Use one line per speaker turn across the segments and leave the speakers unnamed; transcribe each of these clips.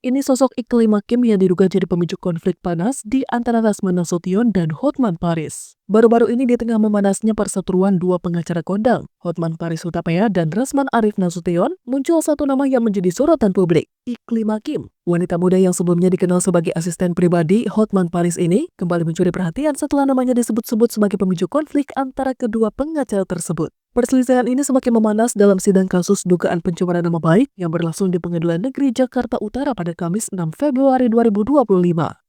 Ini sosok Iklim Hakim yang diduga jadi pemicu konflik panas di antara Rasman Nasution dan Hotman Paris. Baru-baru ini di tengah memanasnya perseteruan dua pengacara kondang, Hotman Paris Hutapea dan Rasman Arif Nasution, muncul satu nama yang menjadi sorotan publik, Iklim Hakim. Wanita muda yang sebelumnya dikenal sebagai asisten pribadi Hotman Paris ini kembali mencuri perhatian setelah namanya disebut-sebut sebagai pemicu konflik antara kedua pengacara tersebut. Perselisihan ini semakin memanas dalam sidang kasus dugaan pencemaran nama baik yang berlangsung di Pengadilan Negeri Jakarta Utara pada Kamis 6 Februari 2025.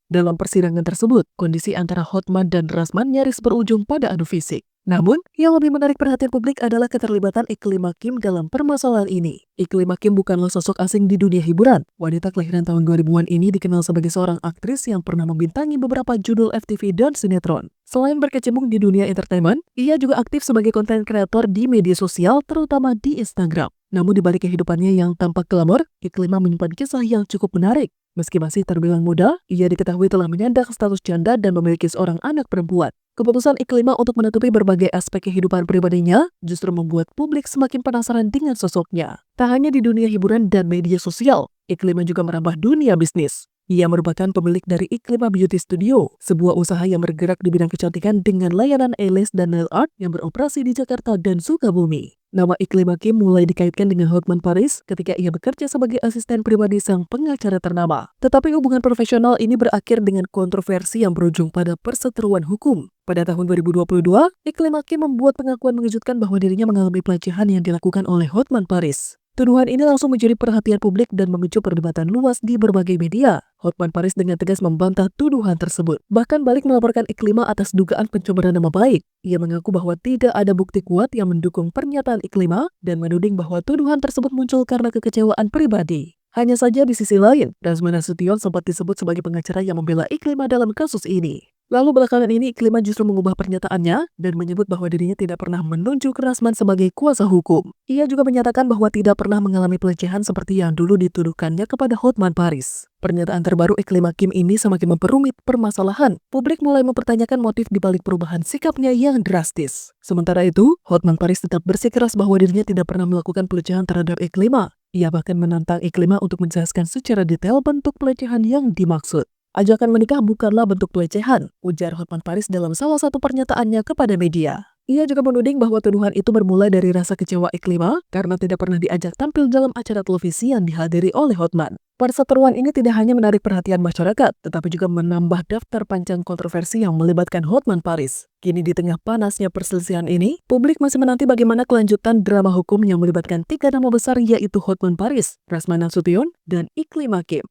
Dalam persidangan tersebut, kondisi antara Hotman dan Rasman nyaris berujung pada adu fisik. Namun, yang lebih menarik perhatian publik adalah keterlibatan Iklim Hakim dalam permasalahan ini. Iklim Hakim bukanlah sosok asing di dunia hiburan. Wanita kelahiran tahun 2000-an ini dikenal sebagai seorang aktris yang pernah membintangi beberapa judul FTV dan sinetron. Selain berkecimpung di dunia entertainment, ia juga aktif sebagai konten kreator di media sosial, terutama di Instagram. Namun di balik kehidupannya yang tampak glamor, Iklimah menyimpan kisah yang cukup menarik. Meski masih terbilang muda, ia diketahui telah menyandang status janda dan memiliki seorang anak perempuan. Keputusan Iklimah untuk menutupi berbagai aspek kehidupan pribadinya justru membuat publik semakin penasaran dengan sosoknya. Tak hanya di dunia hiburan dan media sosial, Iklimah juga merambah dunia bisnis. Ia merupakan pemilik dari Iklimah Beauty Studio, sebuah usaha yang bergerak di bidang kecantikan dengan layanan eyelash dan nail art yang beroperasi di Jakarta dan Sukabumi. Nama Iklim Hakim mulai dikaitkan dengan Hotman Paris ketika ia bekerja sebagai asisten pribadi sang pengacara ternama. Tetapi hubungan profesional ini berakhir dengan kontroversi yang berujung pada perseteruan hukum. Pada tahun 2022, Iklim Hakim membuat pengakuan mengejutkan bahwa dirinya mengalami pelecehan yang dilakukan oleh Hotman Paris. Tuduhan ini langsung menjadi perhatian publik dan memicu perdebatan luas di berbagai media. Hotman Paris dengan tegas membantah tuduhan tersebut. Bahkan balik melaporkan Iklimah atas dugaan pencemaran nama baik. Ia mengaku bahwa tidak ada bukti kuat yang mendukung pernyataan Iklimah dan menuding bahwa tuduhan tersebut muncul karena kekecewaan pribadi. Hanya saja di sisi lain, Rasman Nasution sempat disebut sebagai pengacara yang membela Iklimah dalam kasus ini. Lalu belakangan ini Iklimah justru mengubah pernyataannya dan menyebut bahwa dirinya tidak pernah menunjuk Rasman sebagai kuasa hukum. Ia juga menyatakan bahwa tidak pernah mengalami pelecehan seperti yang dulu dituduhkannya kepada Hotman Paris. Pernyataan terbaru Iklim Hakim ini semakin memperumit permasalahan. Publik mulai mempertanyakan motif dibalik perubahan sikapnya yang drastis. Sementara itu, Hotman Paris tetap bersikeras bahwa dirinya tidak pernah melakukan pelecehan terhadap Iklimah. Ia bahkan menantang Iklimah untuk menjelaskan secara detail bentuk pelecehan yang dimaksud. Ajakan menikah bukanlah bentuk pelecehan, ujar Hotman Paris dalam salah satu pernyataannya kepada media. Ia juga menuding bahwa tuduhan itu bermula dari rasa kecewa Iklimah karena tidak pernah diajak tampil dalam acara televisi yang dihadiri oleh Hotman. Perseteruan ini tidak hanya menarik perhatian masyarakat, tetapi juga menambah daftar panjang kontroversi yang melibatkan Hotman Paris. Kini di tengah panasnya perselisihan ini, publik masih menanti bagaimana kelanjutan drama hukum yang melibatkan tiga nama besar yaitu Hotman Paris, Rasman Nasution, dan Iklim Hakim.